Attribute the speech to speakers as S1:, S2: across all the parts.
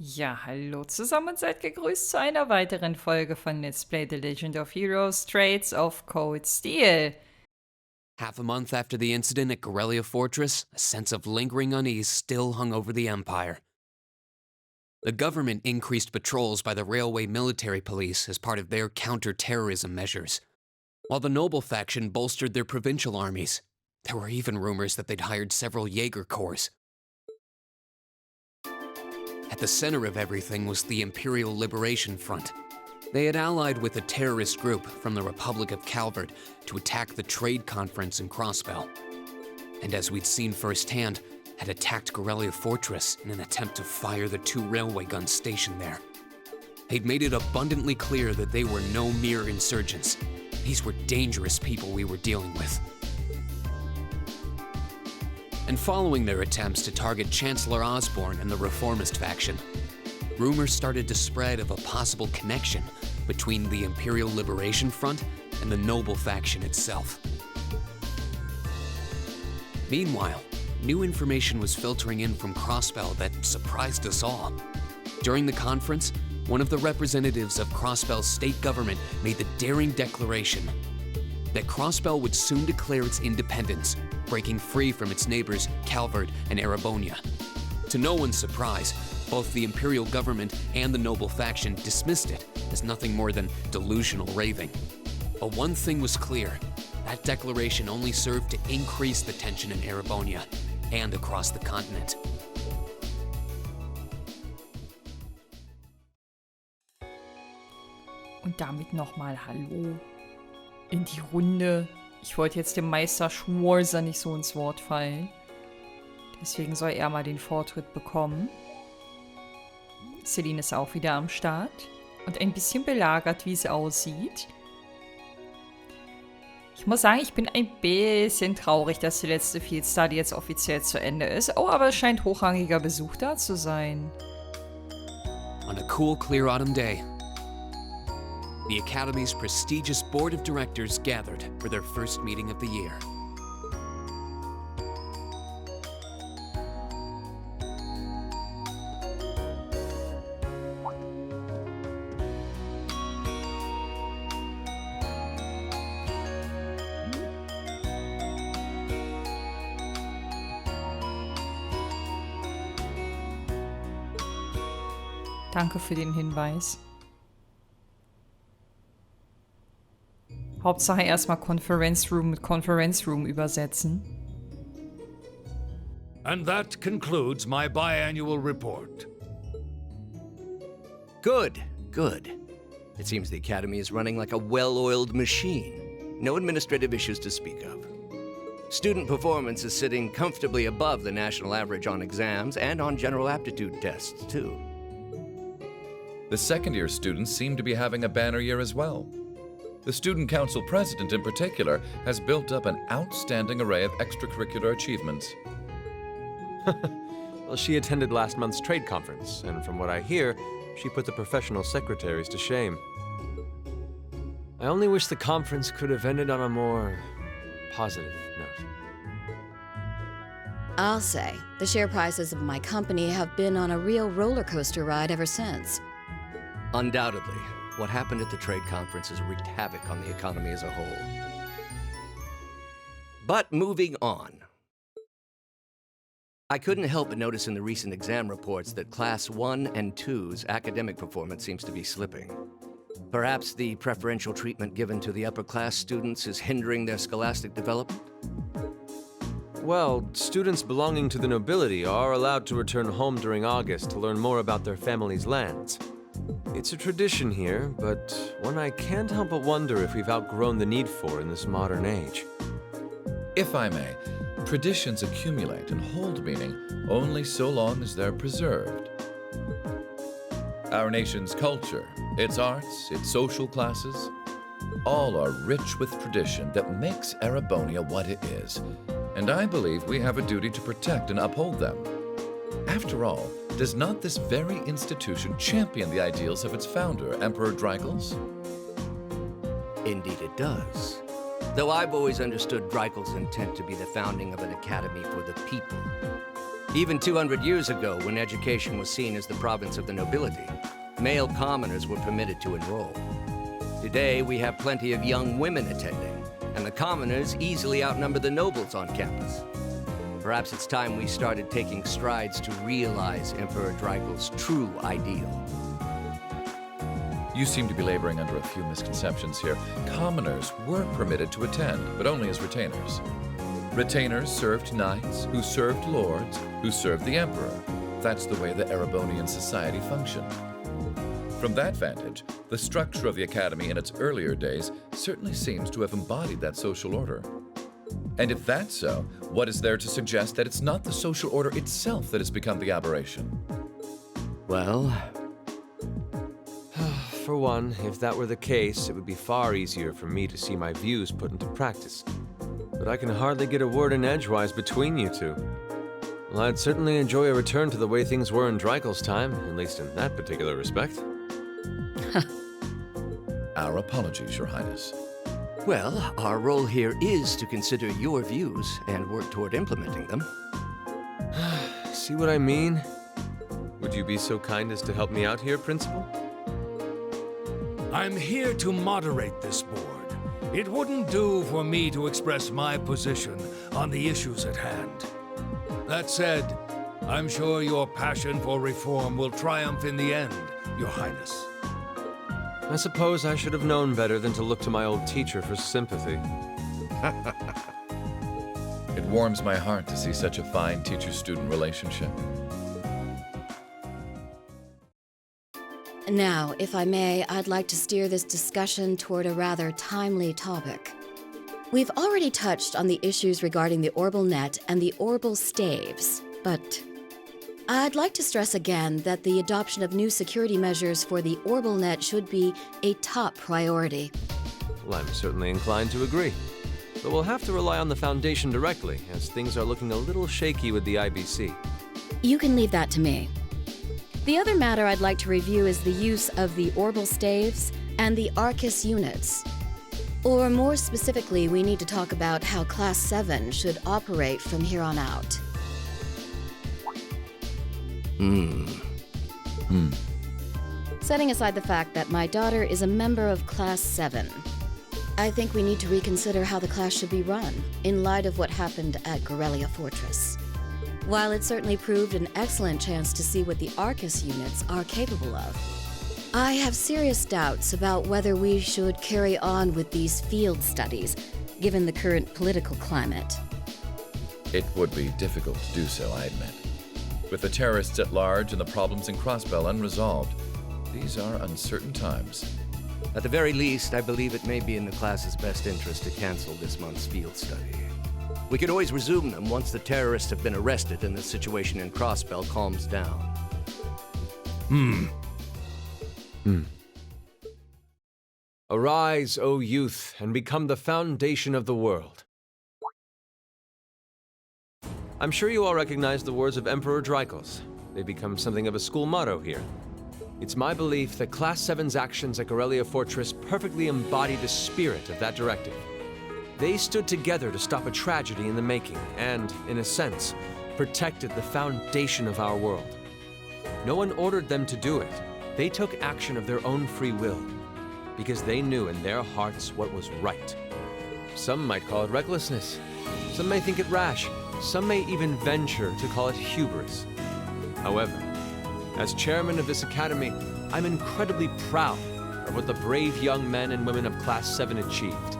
S1: Ja, hallo zusammen und seid gegrüßt zu einer weiteren Folge von Let's Play The Legend of Heroes Trades of Cold Steel.
S2: Half a month after the incident at Corellia Fortress, a sense of lingering unease still hung over the Empire. The government increased patrols by the railway military police as part of their counter-terrorism measures, while the noble faction bolstered their provincial armies. There were even rumors that they'd hired several Jaeger corps. At the center of everything was the Imperial Liberation Front. They had allied with a terrorist group from the Republic of Calvert to attack the trade conference in Crossbell. And as we'd seen firsthand, had attacked Corellia Fortress in an attempt to fire the 2 railway guns stationed there. They'd made it abundantly clear that they were no mere insurgents. These were dangerous people we were dealing with. And following their attempts to target Chancellor Osborne and the reformist faction, rumors started to spread of a possible connection between the Imperial Liberation Front and the noble faction itself. Meanwhile, new information was filtering in from Crossbell that surprised us all. During the conference, one of the representatives of Crossbell's state government made the daring declaration that Crossbell would soon declare its independence, breaking free from its neighbors Calvert and Erebonia. To no one's surprise, both the Imperial government and the noble faction dismissed it as nothing more than delusional raving. But one thing was clear, that declaration only served to increase the tension in Erebonia and across the continent.
S1: Und damit nochmal Hallo in die Runde. Ich wollte jetzt dem Meister Schmorser nicht so ins Wort fallen. Deswegen soll er mal den Vortritt bekommen. Celine ist auch wieder am Start und ein bisschen belagert, wie es aussieht. Ich muss sagen, ich bin ein bisschen traurig, dass die letzte Field Study jetzt offiziell zu Ende ist. Oh, aber es scheint hochrangiger Besuch da zu sein.
S2: On a cool, clear autumn day, the Academy's prestigious board of directors gathered for their first meeting of the year.
S1: Danke für den Hinweis. Hauptsache erstmal Conference Room mit Conference Room übersetzen.
S3: And that concludes my biannual report.
S4: Good, good. It seems the Academy is running like a well-oiled machine. No administrative issues to speak of. Student performance is sitting comfortably above the national average on exams and on general aptitude tests, too.
S5: The second-year students seem to be having a banner year as well. The Student Council President, in particular, has built up an outstanding array of extracurricular achievements.
S6: Well, she attended last month's trade conference, and from what I hear, she put the professional secretaries to shame. I only wish the conference could have ended on a more positive note.
S7: I'll say, the share prices of my company have been on a real roller coaster ride ever since.
S4: Undoubtedly, what happened at the trade conference has wreaked havoc on the economy as a whole. But moving on. I couldn't help but notice in the recent exam reports that Class 1 and 2's academic performance seems to be slipping. Perhaps the preferential treatment given to the upper-class students is hindering their scholastic development?
S6: Well, students belonging to the nobility are allowed to return home during August to learn more about their family's lands. It's a tradition here, but one I can't help but wonder if we've outgrown the need for in this modern age.
S5: If I may, traditions accumulate and hold meaning only so long as they're preserved. Our nation's culture, its arts, its social classes, all are rich with tradition that makes Erebonia what it is, and I believe we have a duty to protect and uphold them. After all, does not this very institution champion the ideals of its founder, Emperor Dreigels?
S4: Indeed it does. Though I've always understood Dreigels' intent to be the founding of an academy for the people. Even 200 years ago, when education was seen as the province of the nobility, male commoners were permitted to enroll. Today, we have plenty of young women attending, and the commoners easily outnumber the nobles on campus. Perhaps it's time we started taking strides to realize Emperor Dreigel's true ideal.
S5: You seem to be laboring under a few misconceptions here. Commoners were permitted to attend, but only as retainers. Retainers served knights, who served lords, who served the emperor. That's the way the Erebonian society functioned. From that vantage, the structure of the academy in its earlier days certainly seems to have embodied that social order. And if that's so, what is there to suggest that it's not the social order itself that has become the aberration?
S4: Well,
S6: For one, if that were the case, it would be far easier for me to see my views put into practice. But I can hardly get a word in edgewise between you two. Well, I'd certainly enjoy a return to the way things were in Dreigel's time, at least in that particular respect.
S5: Our apologies, Your Highness.
S4: well, our role here is to consider your views and work toward implementing them.
S6: See what I mean? Would you be so kind as to help me out here, Principal?
S3: I'm here to moderate this board. It wouldn't do for me to express my position on the issues at hand. That said, I'm sure your passion for reform will triumph in the end, Your Highness.
S6: I suppose I should have known better than to look to my old teacher for sympathy.
S5: It warms my heart to see such a fine teacher-student relationship.
S7: Now, if I may, I'd like to steer this discussion toward a rather timely topic. We've already touched on the issues regarding the Orbal Net and the Orbal Staves, but I'd like to stress again that the adoption of new security measures for the Orbal Net should be a top priority.
S6: Well, I'm certainly inclined to agree. But we'll have to rely on the Foundation directly, as things are looking a little shaky with the IBC.
S7: You can leave that to me. The other matter I'd like to review is the use of the Orbal Staves and the Arcus units. Or more specifically, we need to talk about how Class 7 should operate from here on out. Setting aside the fact that my daughter is a member of Class 7, I think we need to reconsider how the class should be run, in light of what happened at Corellia Fortress. While it certainly proved an excellent chance to see what the Arcus units are capable of, I have serious doubts about whether we should carry on with these field studies, given the current political climate.
S5: It would be difficult to do so, I admit. With the terrorists at large and the problems in Crossbell unresolved, these are uncertain times.
S4: At the very least, I believe it may be in the class's best interest to cancel this month's field study. We could always resume them once the terrorists have been arrested and the situation in Crossbell calms down.
S6: Arise, O youth, and become the foundation of the world. I'm sure you all recognize the words of Emperor Dreigel's. They become something of a school motto here. It's my belief that Class 7's actions at Corellia Fortress perfectly embody the spirit of that directive. They stood together to stop a tragedy in the making and, in a sense, protected the foundation of our world. No one ordered them to do it. They took action of their own free will, because they knew in their hearts what was right. Some might call it recklessness. Some may think it rash. Some may even venture to call it hubris. However, as chairman of this academy, I'm incredibly proud of what the brave young men and women of Class 7 achieved.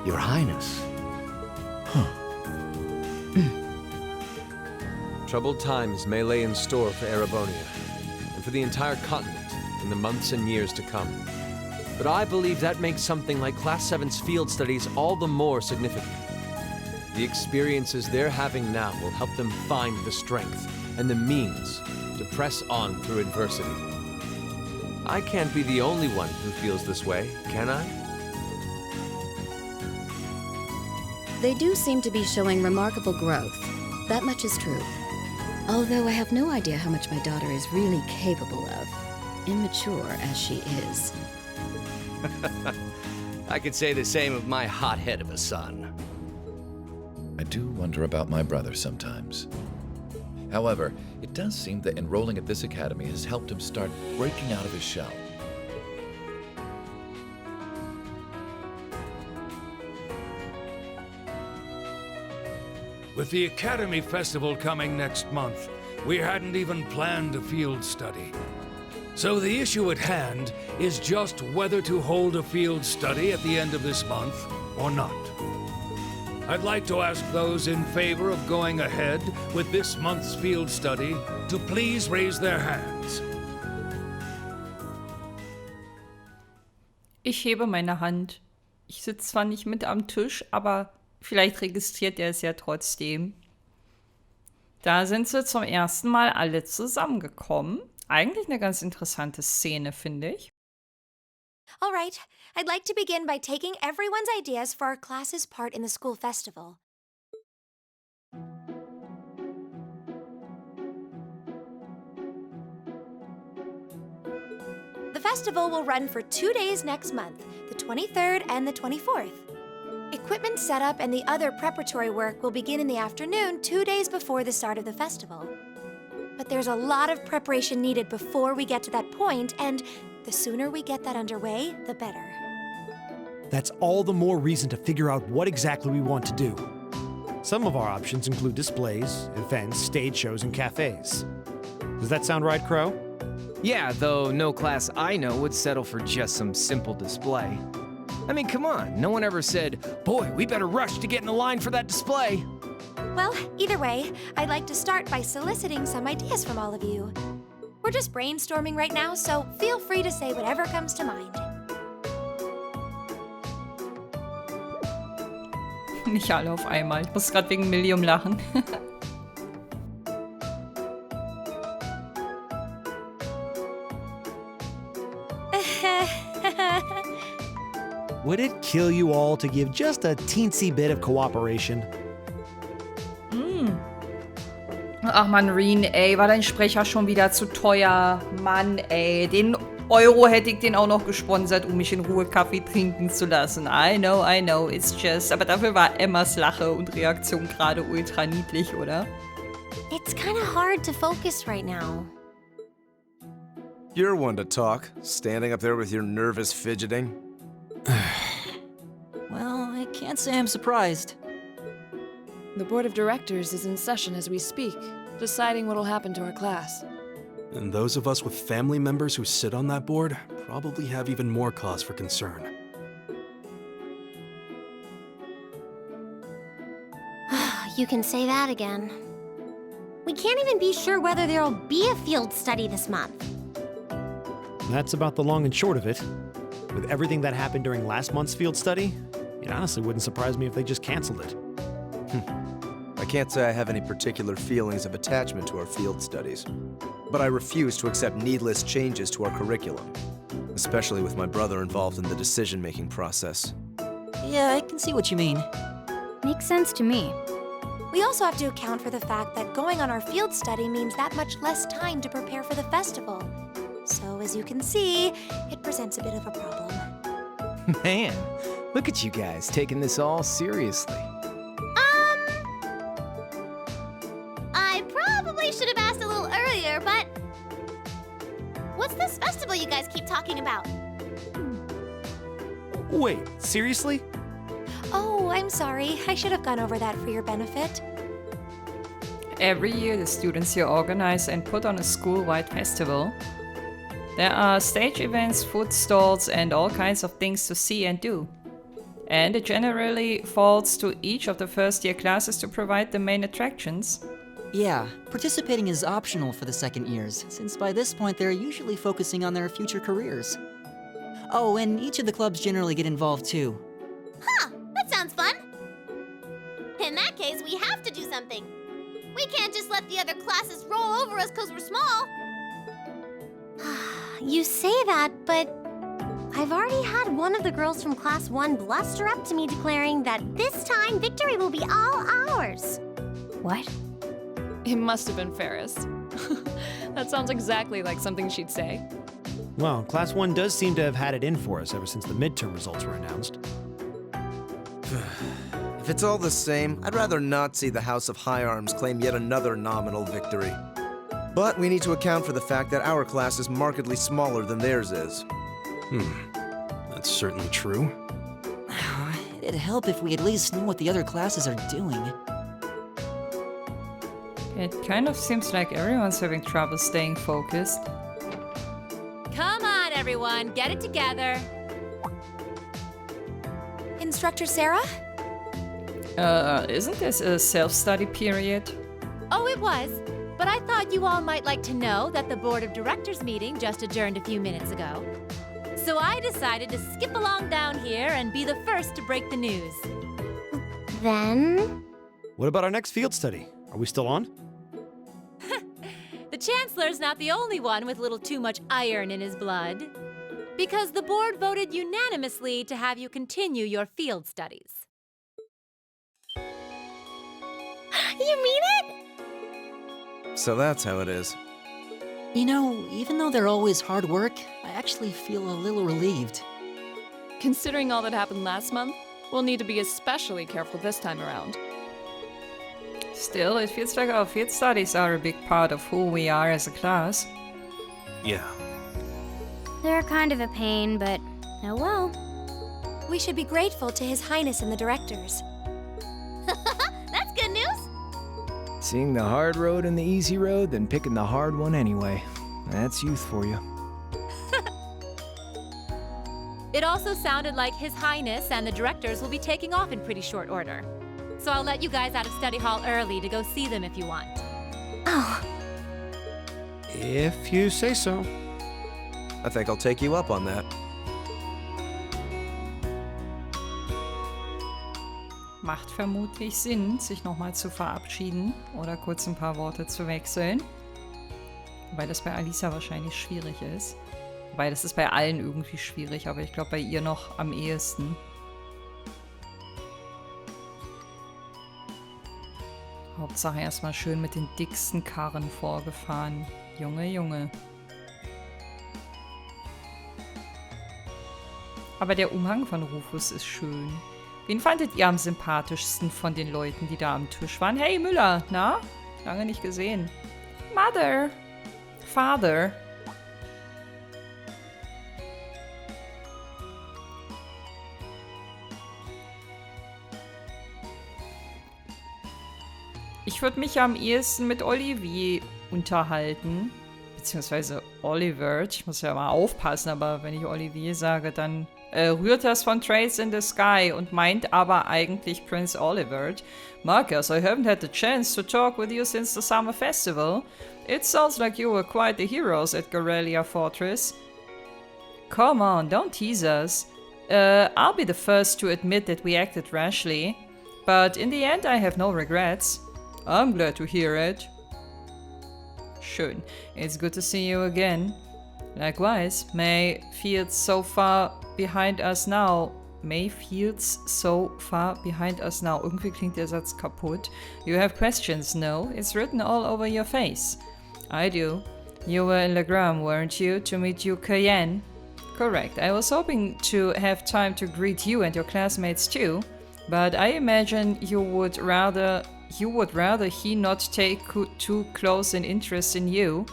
S4: Your Highness.
S6: Troubled times may lay in store for Erebonia, and for the entire continent in the months and years to come. But I believe that makes something like Class 7's field studies all the more significant. The experiences they're having now will help them find the strength and the means to press on through adversity. I can't be the only one who feels this way, can I?
S7: They do seem to be showing remarkable growth. That much is true. Although I have no idea how much my daughter is really capable of, immature as she is.
S4: I could say the same of my hothead of a son.
S5: I do wonder about my brother sometimes. However, it does seem that enrolling at this academy has helped him start breaking out of his shell.
S3: With the Academy Festival coming next month, we hadn't even planned a field study. So the issue at hand is just whether to hold a field study at the end of this month or not. I'd like to ask those in favor of going ahead with this month's field study to please raise their hands.
S1: Ich hebe meine Hand. Ich sitze zwar nicht mit am Tisch, aber vielleicht registriert er es ja trotzdem. Da sind sie zum ersten Mal alle zusammengekommen. Eigentlich eine ganz interessante Szene, finde ich.
S8: All right, I'd like to begin by taking everyone's ideas for our class's part in the school festival. The festival will run for 2 days next month, the 23rd and the 24th. Equipment setup and the other preparatory work will begin in the afternoon 2 days before the start of the festival. But there's a lot of preparation needed before we get to that point, and the sooner we get that underway, the better.
S9: That's all the more reason to figure out what exactly we want to do. Some of our options include displays, events, stage shows, and cafes. Does that sound right, Crow?
S10: Yeah, though no class I know would settle for just some simple display. I mean, come on, no one ever said, "Boy, we better rush to get in the line for that display."
S8: Well, either way, I'd like to start by soliciting some ideas from all of you. We're just brainstorming right now, so feel free to say whatever comes to mind.
S1: Nicht alle auf einmal. Ich muss gerade wegen Millium lachen.
S9: Would it kill you all to give just a teensy bit of cooperation?
S1: Ach Mann, Reen, ey, war dein Sprecher schon wieder zu teuer? Mann, ey, den Euro hätte ich den auch noch gesponsert, um mich in Ruhe Kaffee trinken zu lassen. I know, it's just... Aber dafür war Emmas Lache und Reaktion gerade ultra niedlich, oder?
S8: It's kind of hard to focus right now.
S6: You're one to talk, standing up there with your nervous fidgeting.
S11: Well, I can't say I'm surprised.
S12: The board of directors is in session as we speak, deciding what'll happen to our class.
S13: And those of us with family members who sit on that board probably have even more cause for concern.
S8: You can say that again. We can't even be sure whether there'll be a field study this month.
S9: That's about the long and short of it. With everything that happened during last month's field study, it honestly wouldn't surprise me if they just canceled it.
S6: I can't say I have any particular feelings of attachment to our field studies, but I refuse to accept needless changes to our curriculum, especially with my brother involved in the decision-making process.
S11: Yeah, I can see what you mean.
S8: Makes sense to me. We also have to account for the fact that going on our field study means that much less time to prepare for the festival. So, as you can see, it presents a bit of a problem.
S10: Man, look at you guys taking this all seriously.
S8: I probably should have asked a little earlier, but what's this festival you guys keep talking about?
S9: Wait, seriously?
S8: Oh, I'm sorry. I should have gone over that for your benefit.
S1: Every year, the students here organize and put on a school-wide festival. There are stage events, food stalls, and all kinds of things to see and do. And it generally falls to each of the first-year classes to provide the main attractions.
S11: Yeah, participating is optional for the second years, since by this point they're usually focusing on their future careers. Oh, and each of the clubs generally get involved too.
S8: Huh, that sounds fun. In that case, we have to do something. We can't just let the other classes roll over us because we're small. You say that, but I've already had one of the girls from Class 1 bluster up to me declaring that this time victory will be all ours. What?
S12: It must have been Ferris. That sounds exactly like something she'd say.
S9: Well, Class 1 does seem to have had it in for us ever since the midterm results were announced.
S14: If it's all the same, I'd rather not see the House of High Arms claim yet another nominal victory. But we need to account for the fact that our class is markedly smaller than theirs is.
S13: That's certainly true.
S11: It'd help if we at least knew what the other classes are doing.
S1: It kind of seems like everyone's having trouble staying focused.
S15: Come on, everyone, get it together.
S8: Instructor Sarah?
S1: Isn't this a self-study period?
S15: Oh, it was. But I thought you all might like to know that the Board of Directors meeting just adjourned a few minutes ago. So I decided to skip along down here and be the first to break the news.
S8: Then?
S9: What about our next field study? Are we still on?
S15: The Chancellor's not the only one with a little too much iron in his blood. Because the board voted unanimously to have you continue your field studies.
S8: You mean it?
S14: So that's how it is.
S11: You know, even though they're always hard work, I actually feel a little relieved.
S12: Considering all that happened last month, we'll need to be especially careful this time around.
S1: Still, it feels like our field studies are a big part of who we are as a class.
S13: Yeah.
S8: They're kind of a pain, but oh well. We should be grateful to His Highness and the directors.
S15: That's good news.
S10: Seeing the hard road and the easy road, then picking the hard one anyway. That's youth for you.
S15: It also sounded like His Highness and the directors will be taking off in pretty short order. So I'll let you guys out of study hall early to go see them if you want.
S8: Oh.
S9: If you say so.
S14: I think I'll take you up on that.
S1: Macht vermutlich Sinn, sich nochmal zu verabschieden oder kurz ein paar Worte zu wechseln. Wobei das bei Alisa wahrscheinlich schwierig ist. Wobei das ist bei allen irgendwie schwierig, aber ich glaube bei ihr noch am ehesten. Hauptsache erstmal schön mit den dicksten Karren vorgefahren. Junge, Junge. Aber der Umhang von Rufus ist schön. Wen fandet ihr am sympathischsten von den Leuten, die da am Tisch waren? Hey Müller, na? Lange nicht gesehen. Mother. Father. Ich würde mich am ehesten mit Olivier unterhalten. Beziehungsweise Oliver. Ich muss ja mal aufpassen, aber wenn ich Olivier sage, dann rührt das von Trace in the Sky und meint aber eigentlich Prince Oliver. Marcus, I haven't had the chance to talk with you since the summer festival. It sounds like you were quite the heroes at Garrelia Fortress. Come on, don't tease us. I'll be the first to admit that we acted rashly. But in the end, I have no regrets. I'm glad to hear it. Schön. It's good to see you again. Likewise, May feels so far behind us now. May feels so far behind us now. Irgendwie klingt der Satz kaputt. You have questions, no? It's written all over your face. I do. You were in Legram, weren't you, to meet Yu Kayen? Correct. I was hoping to have time to greet you and your classmates too, but I imagine you would rather he not take too close an interest in you.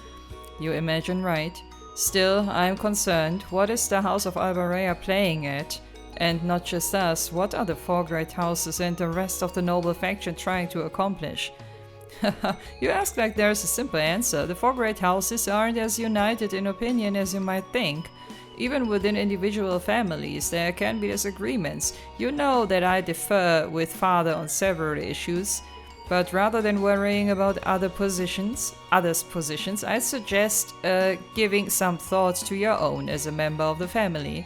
S1: You imagine right. Still, I'm concerned. What is the House of Albarea playing at? And not just us, what are the four great houses and the rest of the noble faction trying to accomplish? You ask like there's a simple answer. The four great houses aren't as united in opinion as you might think. Even within individual families, there can be disagreements. You know that I differ with Father on several issues. But rather than worrying about others' positions, I suggest giving some thought to your own as a member of the family.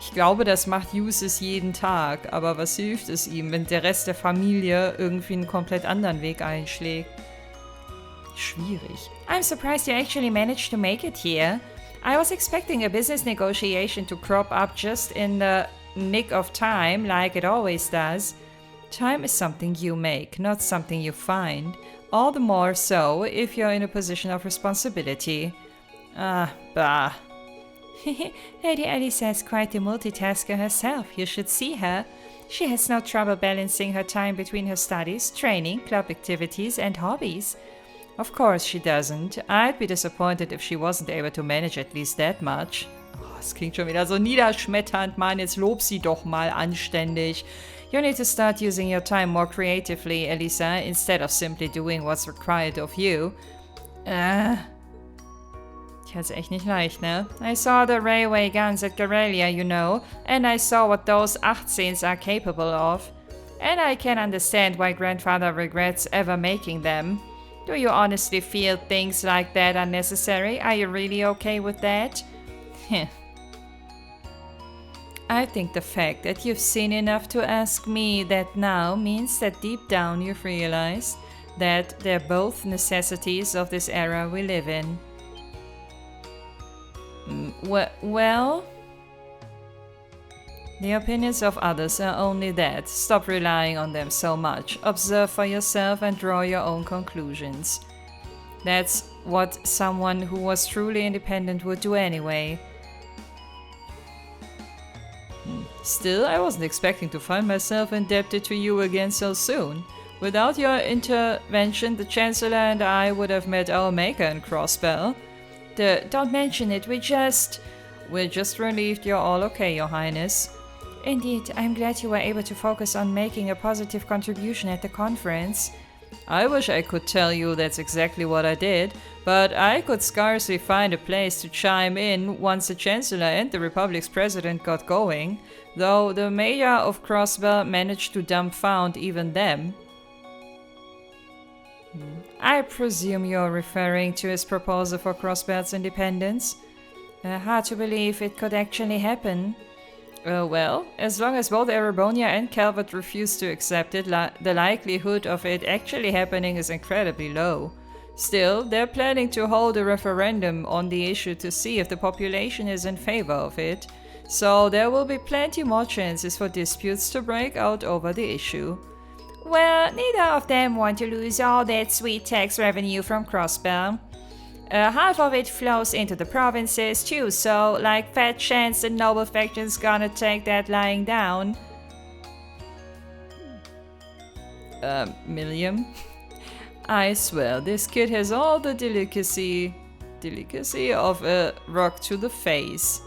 S1: Ich glaube, das macht Jusis jeden Tag, aber was hilft es ihm, wenn der Rest der Familie irgendwie einen komplett anderen Weg einschlägt? Schwierig. I'm surprised you actually managed to make it here. I was expecting a business negotiation to crop up just in the nick of time, like it always does. Time is something you make, not something you find. All the more so if you're in a position of responsibility. Ah, bah. Lady Alisa is quite a multitasker herself. You should see her. She has no trouble balancing her time between her studies, training, club activities, and hobbies. Of course she doesn't. I'd be disappointed if she wasn't able to manage at least that much. Oh, das klingt schon wieder so niederschmetternd, Mann. Jetzt lob sie doch mal anständig. You need to start using your time more creatively, Elisa, instead of simply doing what's required of you. Ich hatte es echt nicht leicht, ne? I saw the railway guns at Guerrilla, you know, and I saw what those 18s are capable of. And I can understand why grandfather regrets ever making them. Do you honestly feel things like that are necessary? Are you really okay with that? I think the fact that you've seen enough to ask me that now means that deep down you've realized that they're both necessities of this era we live in. Well, the opinions of others are only that. Stop relying on them so much. Observe for yourself and draw your own conclusions. That's what someone who was truly independent would do anyway. Still, I wasn't expecting to find myself indebted to you again so soon. Without your intervention, the Chancellor and I would have met our maker in Crossbell. Don't mention it, we're just relieved you're all okay, Your Highness. Indeed, I'm glad you were able to focus on making a positive contribution at the conference. I wish I could tell you that's exactly what I did, but I could scarcely find a place to chime in once the Chancellor and the Republic's President got going, though the Mayor of Crossbell managed to dumbfound even them. I presume you're referring to his proposal for Crossbell's independence? Hard to believe it could actually happen. Well, as long as both Erebonia and Calvert refuse to accept it, the likelihood of it actually happening is incredibly low. Still, they're planning to hold a referendum on the issue to see if the population is in favor of it, so there will be plenty more chances for disputes to break out over the issue. Well, neither of them want to lose all that sweet tax revenue from Crossbell. Half of it flows into the provinces too, so like fat chance the noble faction's gonna take that lying down. Milliam? I swear, this kid has all the delicacy of a rock to the face.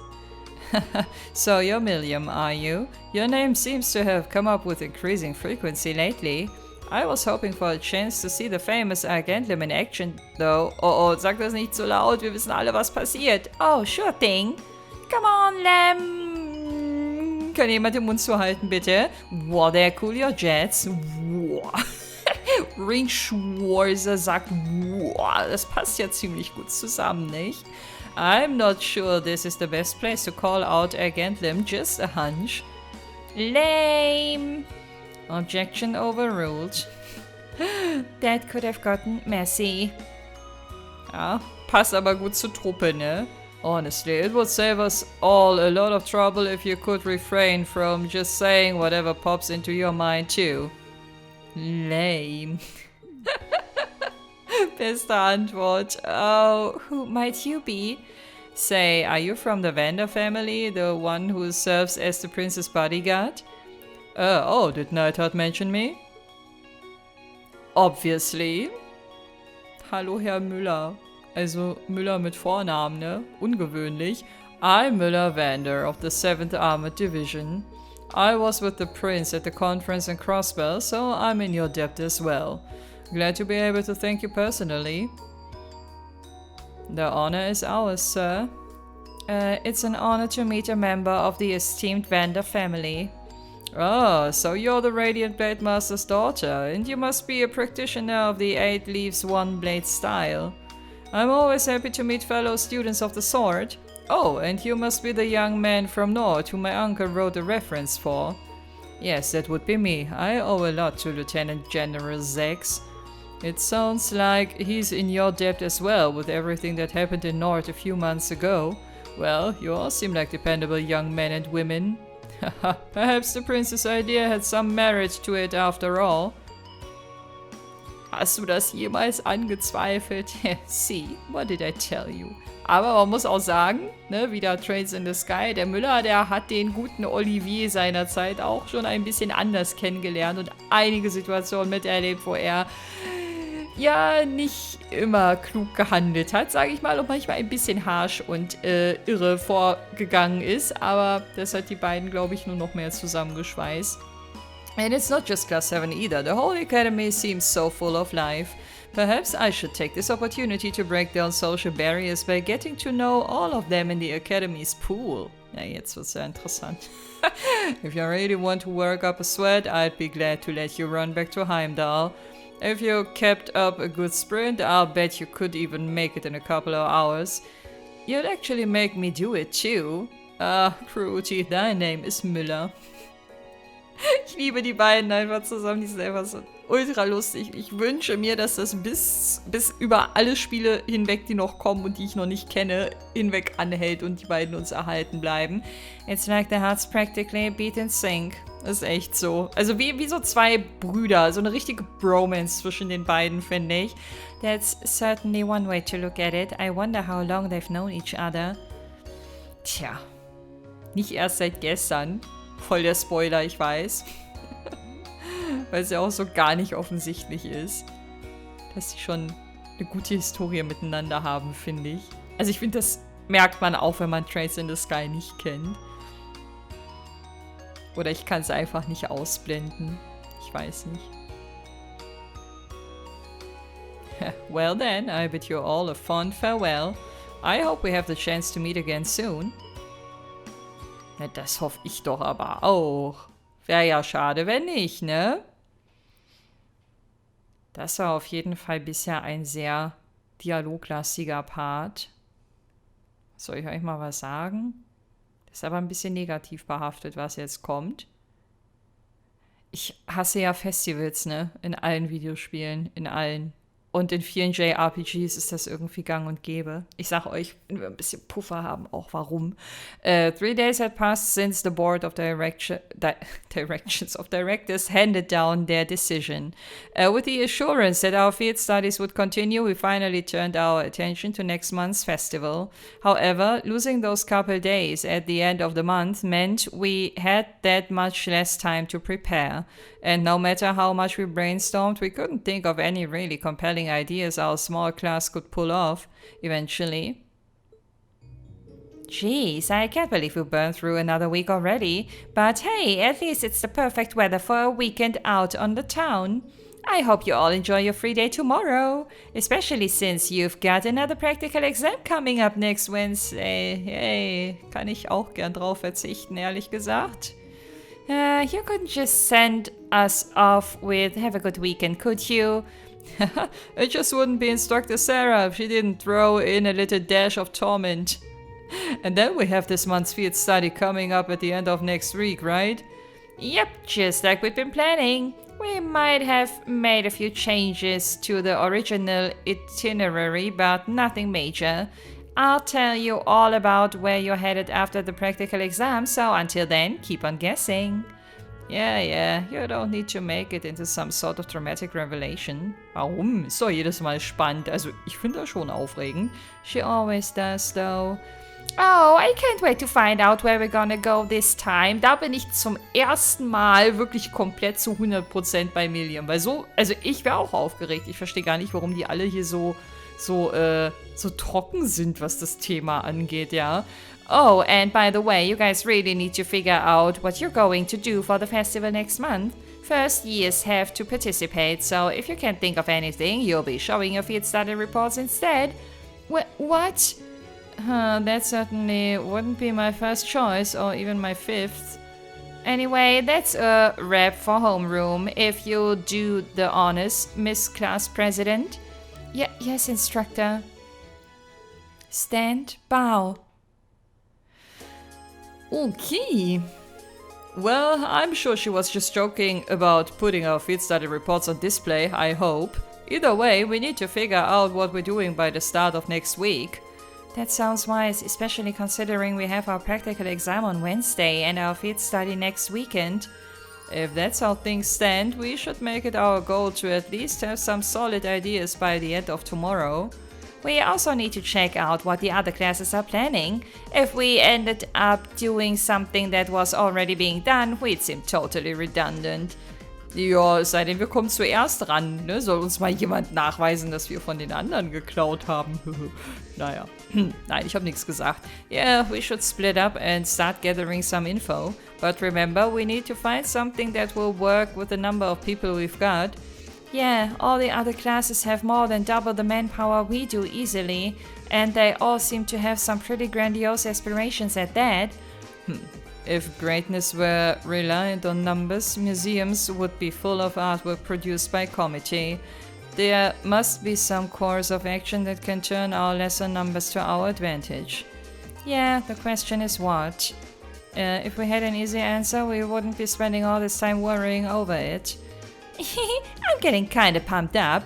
S1: So you're Milliam, are you? Your name seems to have come up with increasing frequency lately. I was hoping for a chance to see the famous Argentlim in action, though. Oh, sag das nicht so laut, wir wissen alle, was passiert. Oh, sure thing. Come on, Lem. Kann jemand den Mund zuhalten, bitte? Wow, der cool, your jets. Wow. Ring Schwarzer sagt, wow, das passt ja ziemlich gut zusammen, nicht? I'm not sure this is the best place to call out Argentlim, just a hunch. Lame. Objection overruled. That could have gotten messy. Ja, passt aber gut zur Truppe, ne? Honestly, it would save us all a lot of trouble if you could refrain from just saying whatever pops into your mind too. Lame. Beste Antwort. Oh, who might you be? Say, are you from the Vander family, the one who serves as the prince's bodyguard? Oh, did Neidhart mention me? Obviously. Hallo, Herr Müller. Also Müller mit Vornamen, ne? Ungewöhnlich. I'm Müller Vander of the 7th Armored Division. I was with the prince at the conference in Crossbell, so I'm in your debt as well. Glad to be able to thank you personally. The honor is ours, sir. It's an honor to meet a member of the esteemed Vander family. Oh, so you're the Radiant Blade Master's daughter, and you must be a practitioner of the 8 Leaves 1 Blade style. I'm always happy to meet fellow students of the sword. Oh, and you must be the young man from North who my uncle wrote a reference for. Yes, that would be me. I owe a lot to Lieutenant General Zex. It sounds like he's in your debt as well, with everything that happened in North a few months ago. Well, you all seem like dependable young men and women. Perhaps the prince's idea had some merit to it after all. Hast du das jemals angezweifelt? See, what did I tell you? Aber man muss auch sagen, ne, wieder Trains in the Sky, der Müller, der hat den guten Olivier seinerzeit auch schon ein bisschen anders kennengelernt und einige Situationen miterlebt, wo er ja nicht immer klug gehandelt hat, sage ich mal, und manchmal ein bisschen harsch und irre vorgegangen ist. Aber das hat die beiden, glaube ich, nur noch mehr zusammengeschweißt. And it's not just Class 7 either. The whole academy seems so full of life. Perhaps I should take this opportunity to break down social barriers by getting to know all of them in the academy's pool. Ja, jetzt wird's ja interessant. If you really want to work up a sweat, I'd be glad to let you run back to Heimdall. If you kept up a good sprint, I'll bet you could even make it in a couple of hours. You'd actually make me do it too. Cruelty, thy name is Müller. Ich liebe die beiden einfach zusammen, die sind einfach so ultra lustig. Ich wünsche mir, dass das bis über alle Spiele hinweg, die noch kommen und die ich noch nicht kenne, hinweg anhält und die beiden uns erhalten bleiben. It's like the hearts practically beat in sync. Das ist echt so. Also wie so zwei Brüder, so eine richtige Bromance zwischen den beiden, finde ich. That's certainly one way to look at it. I wonder how long they've known each other. Tja, nicht erst seit gestern. Voll der Spoiler, ich weiß. Weil es ja auch so gar nicht offensichtlich ist, dass sie schon eine gute Historie miteinander haben, finde ich. Also ich finde, das merkt man auch, wenn man Trains in the Sky nicht kennt. Oder ich kann es einfach nicht ausblenden. Ich weiß nicht. Well then, I bid you all a fond farewell. I hope we have the chance to meet again soon. Na, das hoffe ich doch aber auch. Wäre ja schade, wenn nicht, ne? Das war auf jeden Fall bisher ein sehr dialoglastiger Part. Soll ich euch mal was sagen? Das ist aber ein bisschen negativ behaftet, was jetzt kommt. Ich hasse ja Festivals, ne? In allen Videospielen, in allen. Und in vielen JRPGs ist das irgendwie gang und gäbe. Ich sag euch, wenn wir ein bisschen Puffer haben, auch warum. 3 days had passed since the board of directors handed down their decision. With the assurance that our field studies would continue, we finally turned our attention to next month's festival. However, losing those couple days at the end of the month meant we had that much less time to prepare. And no matter how much we brainstormed, we couldn't think of any really compelling ideas our small class could pull off, eventually. Geez, I can't believe we burned through another week already. But hey, at least it's the perfect weather for a weekend out on the town. I hope you all enjoy your free day tomorrow, especially since you've got another practical exam coming up next Wednesday. Hey, kann ich auch gern drauf verzichten, ehrlich gesagt. You couldn't just send us off with "have a good weekend," could you? It just wouldn't be Instructor Sarah if she didn't throw in a little dash of torment. And then we have this month's field study coming up at the end of next week, right? Yep, just like we've been planning. We might have made a few changes to the original itinerary, but nothing major. I'll tell you all about where you're headed after the practical exam, so until then, keep on guessing. Yeah, you don't need to make it into some sort of dramatic revelation. Warum? Ist doch jedes Mal spannend. Also, ich finde das schon aufregend. She always does, though. Oh, I can't wait to find out where we're gonna go this time. Da bin ich zum ersten Mal wirklich komplett zu 100% bei Milliam. Weil so, also ich wäre auch aufgeregt. Ich verstehe gar nicht, warum die alle hier so trocken sind, was das Thema angeht, ja. Oh, and by the way, you guys really need to figure out what you're going to do for the festival next month. First years have to participate, so if you can't think of anything, you'll be showing your field study reports instead. What? That certainly wouldn't be my first choice, or even my fifth. Anyway, that's a wrap for homeroom. If you do the honors, Miss Class President. Yes, Instructor. Stand, bow. Okay. Well, I'm sure she was just joking about putting our field study reports on display, I hope. Either way, we need to figure out what we're doing by the start of next week. That sounds wise, especially considering we have our practical exam on Wednesday and our field study next weekend. If that's how things stand, we should make it our goal to at least have some solid ideas by the end of tomorrow. We also need to check out what the other classes are planning. If we ended up doing something that was already being done, we'd seem totally redundant. Ja, es sei denn, wir kommen zuerst ran, ne? Soll uns mal jemand nachweisen, dass wir von den anderen geklaut haben. Naja, nein, ich habe nichts gesagt. Yeah, we should split up and start gathering some info. But remember, we need to find something that will work with the number of people we've got. Yeah, all the other classes have more than double the manpower we do easily, and they all seem to have some pretty grandiose aspirations at that. If greatness were reliant on numbers, museums would be full of artwork produced by committee. There must be some course of action that can turn our lesser numbers to our advantage. Yeah, the question is what? If we had an easy answer, we wouldn't be spending all this time worrying over it. I'm getting kinda pumped up.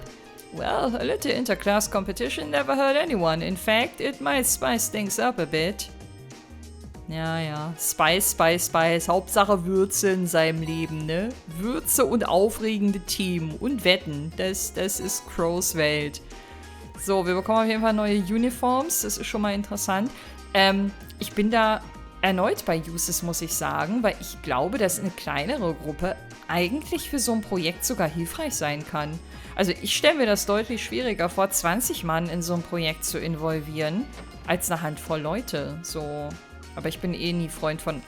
S1: Well, a little inter-class competition never hurt anyone. In fact, it might spice things up a bit. Ja, Spice. Hauptsache Würze in seinem Leben, ne? Würze und aufregende Themen und Wetten. Das ist Crows Welt. So, wir bekommen auf jeden Fall neue Uniforms. Das ist schon mal interessant. Ich bin da erneut bei Uses, muss ich sagen, weil ich glaube, dass eine kleinere Gruppe eigentlich für so ein Projekt sogar hilfreich sein kann. Also ich stelle mir das deutlich schwieriger vor, 20 Mann in so ein Projekt zu involvieren, als eine Handvoll Leute. So. Aber ich bin eh nie Freund von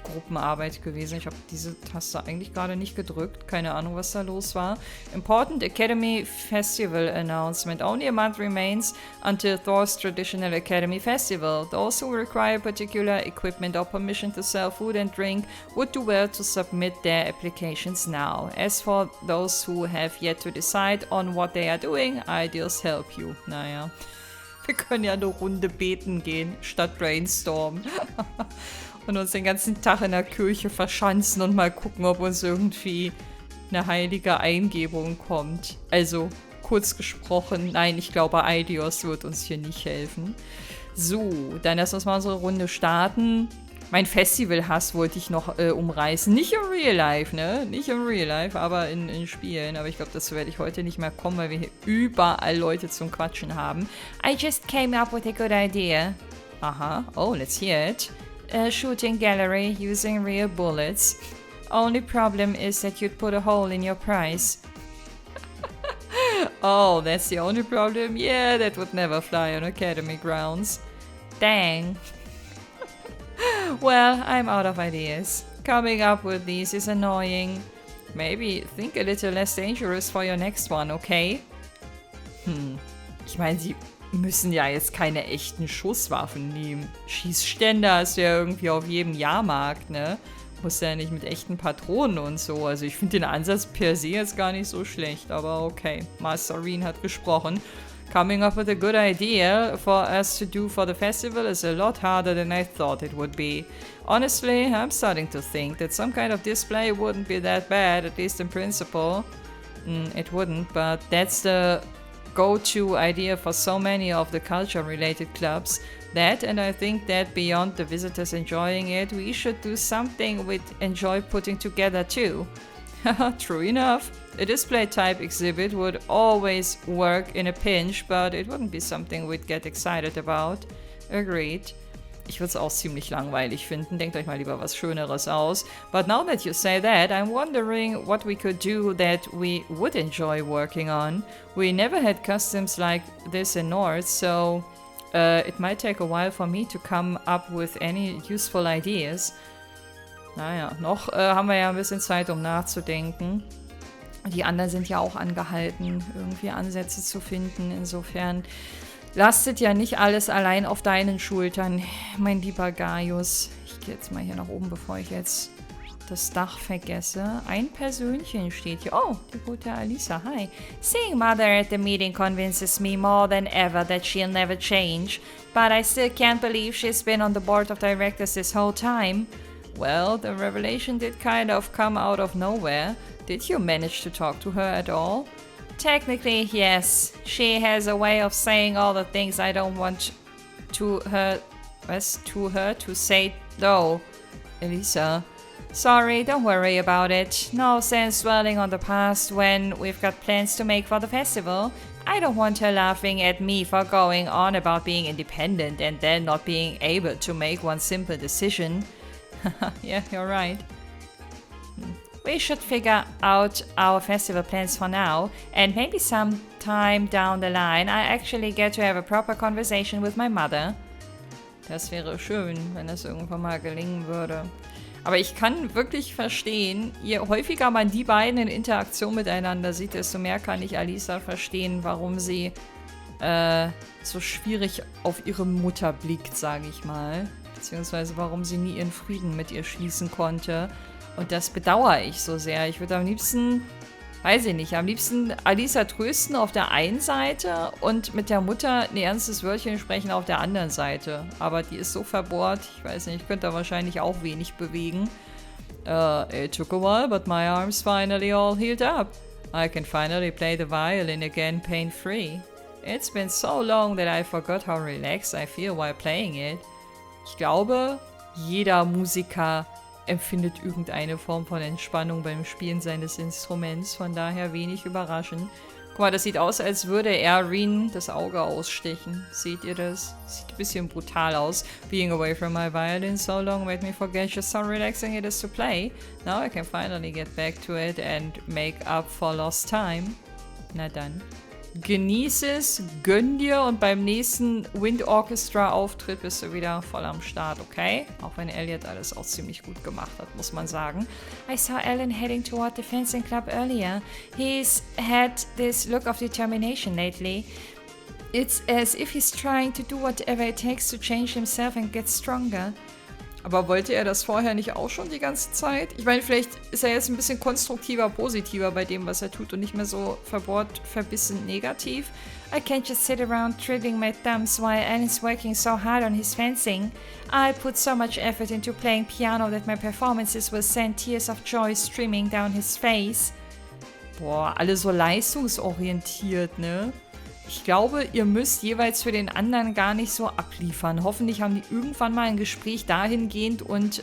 S1: Gruppenarbeit gewesen. Ich habe diese Taste eigentlich gerade nicht gedrückt. Keine Ahnung, was da los war. Important Academy Festival Announcement. Only a month remains until Thor's Traditional Academy Festival. Those who require particular equipment or permission to sell food and drink would do well to submit their applications now. As for those who have yet to decide on what they are doing, I just help you. Naja. Wir können ja eine Runde beten gehen, statt brainstormen. Und uns den ganzen Tag in der Kirche verschanzen und mal gucken, ob uns irgendwie eine heilige Eingebung kommt. Also, kurz gesprochen, nein, ich glaube, Eidios wird uns hier nicht helfen. So, dann lass uns mal unsere Runde starten. Mein Festival-Hass wollte ich noch umreißen. Nicht im Real Life, ne? Nicht im Real Life, aber in Spielen. Aber ich glaube, dazu werde ich heute nicht mehr kommen, weil wir hier überall Leute zum Quatschen haben. I just came up with a good idea. Aha, oh, let's hear it. A shooting gallery using real bullets. Only problem is that you'd put a hole in your prize. Oh, that's the only problem? Yeah, that would never fly on academy grounds. Dang. Well, I'm out of ideas. Coming up with these is annoying. Maybe think a little less dangerous for your next one, okay? Ich meine, sie müssen ja jetzt keine echten Schusswaffen nehmen. Schießstände hast du ja irgendwie auf jedem Jahrmarkt, ne? Muss ja nicht mit echten Patronen und so. Also ich finde den Ansatz per se jetzt gar nicht so schlecht, aber okay. Master Reen hat gesprochen. Coming up with a good idea for us to do for the festival is a lot harder than I thought it would be. Honestly, I'm starting to think that some kind of display wouldn't be that bad, at least in principle. It wouldn't, but that's the go-to idea for so many of the culture-related clubs. That, and I think that beyond the visitors enjoying it, we should do something we'd enjoy putting together too. True enough. A display-type exhibit would always work in a pinch, but it wouldn't be something we'd get excited about. Agreed. Ich würde es auch ziemlich langweilig finden. Denkt euch mal lieber was Schöneres aus. But now that you say that, I'm wondering what we could do that we would enjoy working on. We never had customs like this in North, so it might take a while for me to come up with any useful ideas. Naja, noch haben wir ja ein bisschen Zeit, um nachzudenken. Die anderen sind ja auch angehalten, irgendwie Ansätze zu finden. Insofern lastet ja nicht alles allein auf deinen Schultern, mein lieber Gaius. Ich gehe jetzt mal hier nach oben, bevor ich jetzt das Dach vergesse. Ein Persönchen steht hier. Oh, die gute Alisa. Hi. Seeing Mother at the meeting convinces me more than ever that she'll never change. But I still can't believe she's been on the board of directors this whole time. Well, the revelation did kind of come out of nowhere. Did you manage to talk to her at all? Technically, yes. She has a way of saying all the things I don't want to her to say, though. Elisa, Sorry, don't worry about it. No sense dwelling on the past when we've got plans to make for the festival. I don't want her laughing at me for going on about being independent and then not being able to make one simple decision. Yeah, you're right. We should figure out our festival plans for now, and maybe sometime down the line I actually get to have a proper conversation with my mother. Das wäre schön, wenn das irgendwann mal gelingen würde. Aber ich kann wirklich verstehen, je häufiger man die beiden in Interaktion miteinander sieht, desto mehr kann ich Alisa verstehen, warum sie so schwierig auf ihre Mutter blickt, sage ich mal. Beziehungsweise warum sie nie ihren Frieden mit ihr schließen konnte. Und das bedauere ich so sehr. Ich würde am liebsten, weiß ich nicht, am liebsten Alisa trösten auf der einen Seite und mit der Mutter ein ernstes Wörtchen sprechen auf der anderen Seite. Aber die ist so verbohrt, ich weiß nicht, ich könnte da wahrscheinlich auch wenig bewegen. It took a while, but my arm's finally all healed up. I can finally play the violin again pain-free. It's been so long that I forgot how relaxed I feel while playing it. Ich glaube, jeder Musiker empfindet irgendeine Form von Entspannung beim Spielen seines Instruments, von daher wenig überraschend. Guck mal, das sieht aus, als würde er Reen das Auge ausstechen. Seht ihr das? Sieht ein bisschen brutal aus. Being away from my violin so long made me forget just how relaxing it is to play. Now I can finally get back to it and make up for lost time. Na dann. Genieß es, gönn dir und beim nächsten Wind Orchestra Auftritt bist du wieder voll am Start, okay? Auch wenn Elliot alles auch ziemlich gut gemacht hat, muss man sagen. I saw Alan heading toward the fencing club earlier. He's had this look of determination lately. It's as if he's trying to do whatever it takes to change himself and get stronger. Aber wollte er das vorher nicht auch schon die ganze Zeit? Ich meine, vielleicht ist er jetzt ein bisschen konstruktiver, positiver bei dem, was er tut und nicht mehr so verbohrt, verbissen negativ. I can't just sit around twiddling my thumbs while Alan's working so hard on his fencing. I put so much effort into playing piano that my performances will send tears of joy streaming down his face. Boah, alle so leistungsorientiert, ne? Ich glaube, ihr müsst jeweils für den anderen gar nicht so abliefern. Hoffentlich haben die irgendwann mal ein Gespräch dahingehend und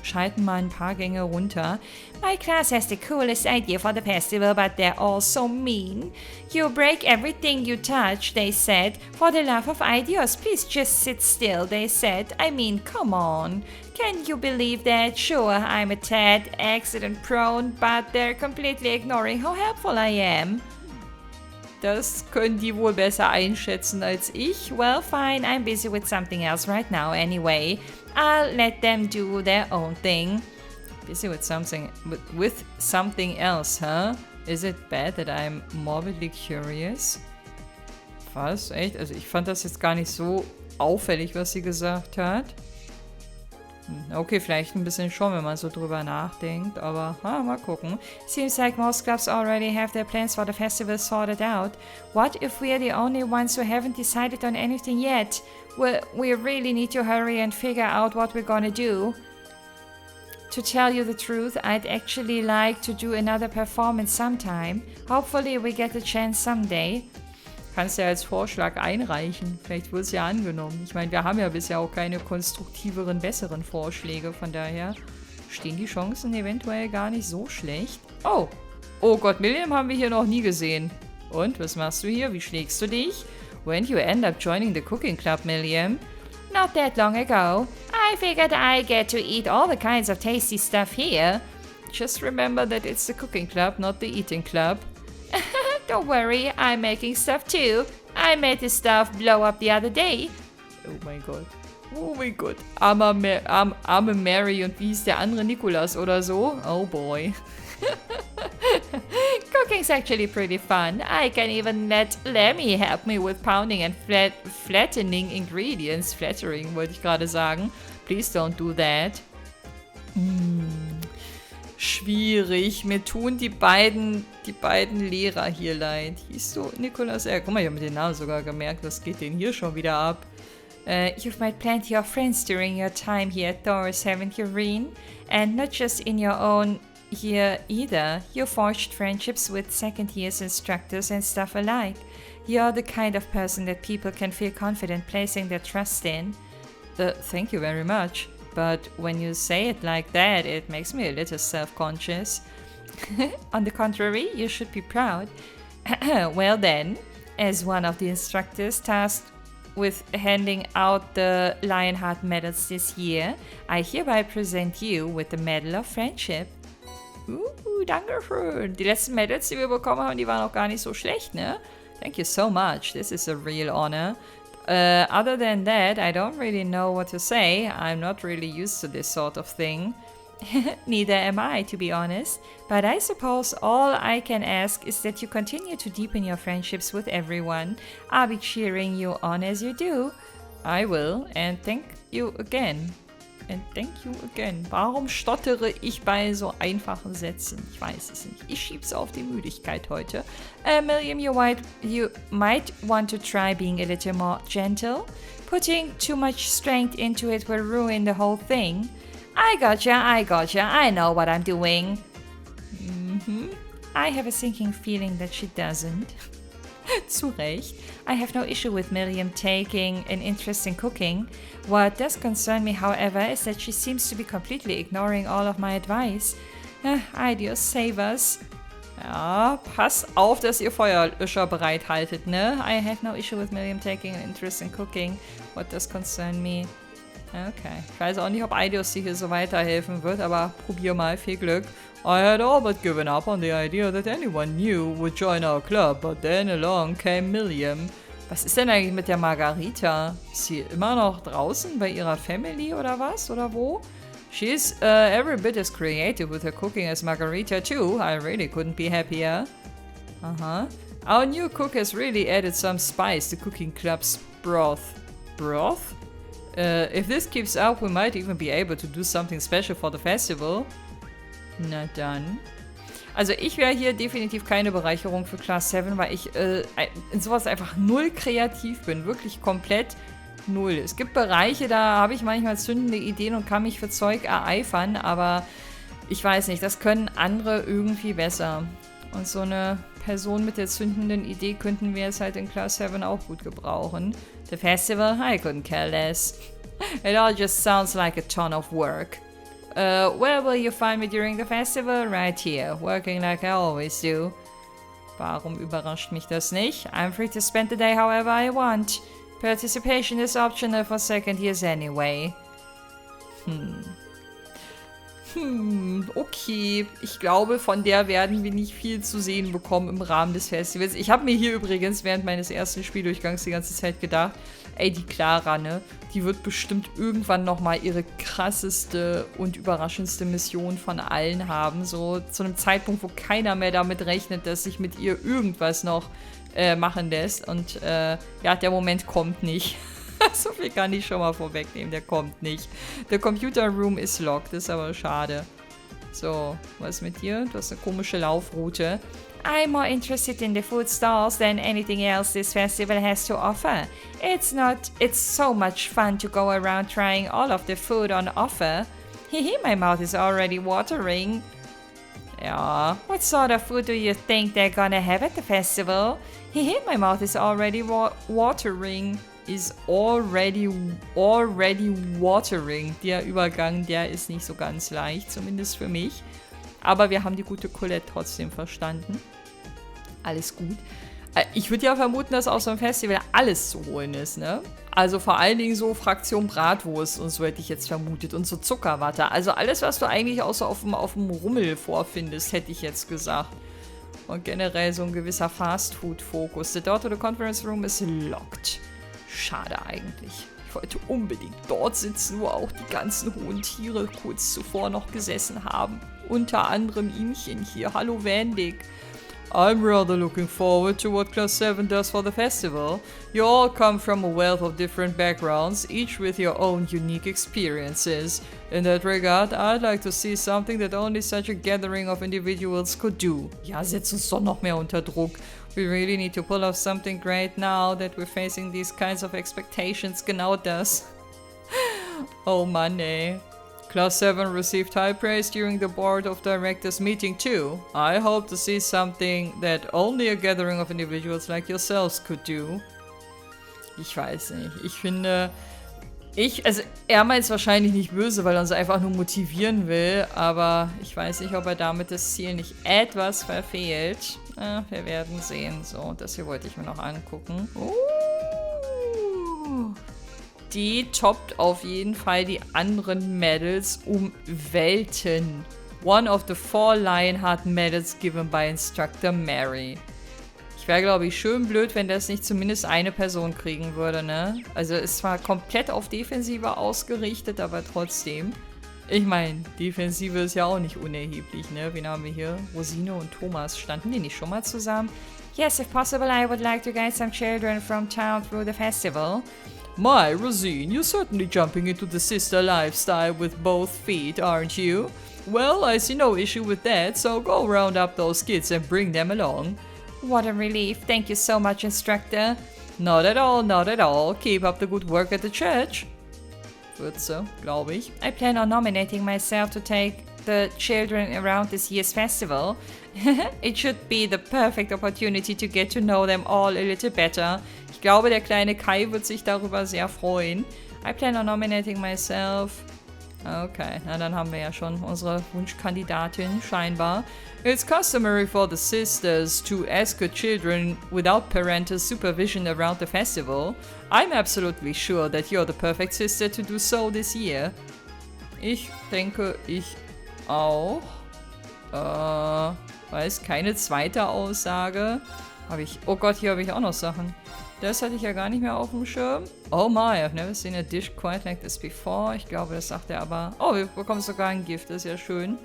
S1: schalten mal ein paar Gänge runter. My class has the coolest idea for the festival, but they're all so mean. You break everything you touch, they said. For the love of ideas, please just sit still, they said. I mean, come on. Can you believe that? Sure, I'm a tad accident prone, but they're completely ignoring how helpful I am. Das können die wohl besser einschätzen als ich. Well, fine, I'm busy with something else right now anyway. I'll let them do their own thing. Busy with something else, huh? Is it bad that I'm morbidly curious? Was? Echt? Also ich fand das jetzt gar nicht so auffällig, was sie gesagt hat. Okay, vielleicht ein bisschen schon, wenn man so drüber nachdenkt, aber mal gucken. Seems like most clubs already have their plans for the festival sorted out. What if we're the only ones who haven't decided on anything yet? Well, we really need to hurry and figure out what we're gonna do. To tell you the truth, I'd actually like to do another performance sometime. Hopefully we get a chance someday. Kannst du ja als Vorschlag einreichen. Vielleicht wird es ja angenommen. Ich meine, wir haben ja bisher auch keine konstruktiveren, besseren Vorschläge. Von daher stehen die Chancen eventuell gar nicht so schlecht. Oh! Oh Gott, Milliam haben wir hier noch nie gesehen. Und, was machst du hier? Wie schlägst du dich? When you end up joining the cooking club, Milliam? Not that long ago. I figured I get to eat all the kinds of tasty stuff here. Just remember that it's the cooking club, not the eating club. Don't worry, I'm making stuff too. I made this stuff blow up the other day. Oh mein Gott. Oh mein Gott. Arme Mary und wie hieß der andere? Nicholas oder so? Oh boy. Cooking's actually pretty fun. I can even let Lemmy help me with pounding and flattening ingredients. Flattering wollte ich gerade sagen. Please don't do that. Schwierig. Mir tun die beiden Lehrer hier leid. Hieß du Nicholas? Guck mal, ich habe mir den Namen sogar gemerkt. Was geht denn hier schon wieder ab? You've made plenty of friends during your time here at Doris, haven't you, Reen? And not just in your own year either. You forged friendships with second years instructors and stuff alike. You're the kind of person that people can feel confident placing their trust in. Thank you very much. but when you say it like that, it makes me a little self-conscious. On the contrary, you should be proud. Well then, as one of the instructors tasked with handing out the Lionheart medals this year, I hereby present you with the Medal of Friendship. Dankeschön. Die letzten Medals, die wir bekommen haben, die waren auch gar nicht so schlecht, ne? Thank you so much. This is a real honor. Other than that, I don't really know what to say. I'm not really used to this sort of thing. Neither am I, to be honest. But I suppose all I can ask is that you continue to deepen your friendships with everyone. I'll be cheering you on as you do. I will, and thank you again. And thank you again. Warum stottere ich bei so einfachen Sätzen? Ich weiß es nicht. Ich schieb's auf die Müdigkeit heute. Milliam, you might want to try being a little more gentle. Putting too much strength into it will ruin the whole thing. I gotcha. I know what I'm doing. I have a sinking feeling that she doesn't. Zu Recht. I have no issue with Miriam taking an interest in cooking. What does concern me, however, is that she seems to be completely ignoring all of my advice. Ideas save us. Ja, pass auf, dass ihr Feuerlöscher bereithaltet, ne? I have no issue with Miriam taking an interest in cooking. What does concern me? Okay. Ich weiß auch nicht, ob Ideas dir hier so weiterhelfen wird, aber probier mal, viel Glück. I had all but given up on the idea that anyone new would join our club, but then along came Milliam. Was ist denn eigentlich mit der Margarita? Ist sie immer noch draußen bei ihrer Family oder was? Oder wo? She's every bit as creative with her cooking as Margarita too. I really couldn't be happier. Our new cook has really added some spice to Cooking Club's broth. Broth? If this keeps up, we might even be able to do something special for the festival. Na dann. Also ich wäre hier definitiv keine Bereicherung für Class 7, weil ich in sowas einfach null kreativ bin. Wirklich komplett null. Es gibt Bereiche, da habe ich manchmal zündende Ideen und kann mich für Zeug ereifern, aber ich weiß nicht, das können andere irgendwie besser. Und so eine Person mit der zündenden Idee könnten wir jetzt halt in Class 7 auch gut gebrauchen. The festival? I couldn't care less. It all just sounds like a ton of work. Where will you find me during the festival? Right here, working like I always do. Warum überrascht mich das nicht? I'm free to spend the day however I want. Participation is optional for second years anyway. Okay. Ich glaube, von der werden wir nicht viel zu sehen bekommen im Rahmen des Festivals. Ich habe mir hier übrigens während meines ersten Spieldurchgangs die ganze Zeit gedacht, ey, die Clara, ne? Die wird bestimmt irgendwann nochmal ihre krasseste und überraschendste Mission von allen haben. So zu einem Zeitpunkt, wo keiner mehr damit rechnet, dass sich mit ihr irgendwas noch machen lässt. Und ja, der Moment kommt nicht. So viel kann ich schon mal vorwegnehmen, der kommt nicht. The computer room is locked, das ist aber schade. So, was ist mit dir? Du hast eine komische Laufroute. I'm more interested in the food stalls than anything else this festival has to offer. It's so much fun to go around trying all of the food on offer. Hehe, my mouth is already watering. Yeah, what sort of food do you think they're gonna have at the festival? Hehe, my mouth is already watering. Is already watering. Der Übergang, der ist nicht so ganz leicht, zumindest für mich. Aber wir haben die gute Colette trotzdem verstanden. Alles gut. Ich würde ja vermuten, dass auf so einem Festival alles zu holen ist, ne? Also vor allen Dingen so Fraktion Bratwurst und so hätte ich jetzt vermutet. Und so Zuckerwatte. Also alles, was du eigentlich auch so auf dem Rummel vorfindest, hätte ich jetzt gesagt. Und generell so ein gewisser Fast-Food-Fokus. The door to the conference room is locked. Schade eigentlich. Ich wollte unbedingt dort sitzen, wo auch die ganzen hohen Tiere kurz zuvor noch gesessen haben. Unter anderem Ihmchen hier. Hallo Wendig. I'm rather looking forward to what Class 7 does for the festival. You all come from a wealth of different backgrounds, each with your own unique experiences. In that regard, I'd like to see something that only such a gathering of individuals could do. Ja, setz uns doch noch mehr unter Druck. We really need to pull off something great now that we're facing these kinds of expectations. Genau das. Oh Mann, ey. Class 7 received high praise during the Board of Directors meeting too. I hope to see something that only a gathering of individuals like yourselves could do. Ich weiß nicht. Ich finde, Also er meint es wahrscheinlich nicht böse, weil er uns einfach nur motivieren will, aber ich weiß nicht, ob er damit das Ziel nicht etwas verfehlt. Wir werden sehen. So, das hier wollte ich mir noch angucken. Die toppt auf jeden Fall die anderen Medals um Welten. One of the 4 Lionheart Medals given by Instructor Mary. Ich wäre, glaube ich, schön blöd, wenn das nicht zumindest eine Person kriegen würde, ne? Also ist zwar komplett auf Defensive ausgerichtet, aber trotzdem. Ich meine, Defensive ist ja auch nicht unerheblich, ne? Wen haben wir hier? Rosine und Thomas. Standen die nicht schon mal zusammen? Yes, if possible, I would like to guide some children from town through the festival. My, Rosine, you're certainly jumping into the sister lifestyle with both feet, aren't you? Well, I see no issue with that, so go round up those kids and bring them along. What a relief. Thank you so much, Instructor. Not at all, not at all. Keep up the good work at the church. Wird so, glaube ich. I plan on nominating myself to take the children around this year's festival. It should be the perfect opportunity to get to know them all a little better. Ich glaube, der kleine Kai wird sich darüber sehr freuen. I plan on nominating myself. Okay, na dann haben wir ja schon unsere Wunschkandidatin, scheinbar. It's customary for the sisters to escort children without parental supervision around the festival. I'm absolutely sure that you're the perfect sister to do so this year. Ich denke, ich auch. Weiß, keine zweite Aussage. Oh Gott, hier habe ich auch noch Sachen. Das hatte ich ja gar nicht mehr auf dem Schirm. Oh my, I've never seen a dish quite like this before. Ich glaube, das sagt er aber... Oh, wir bekommen sogar ein Gift, das ist ja schön.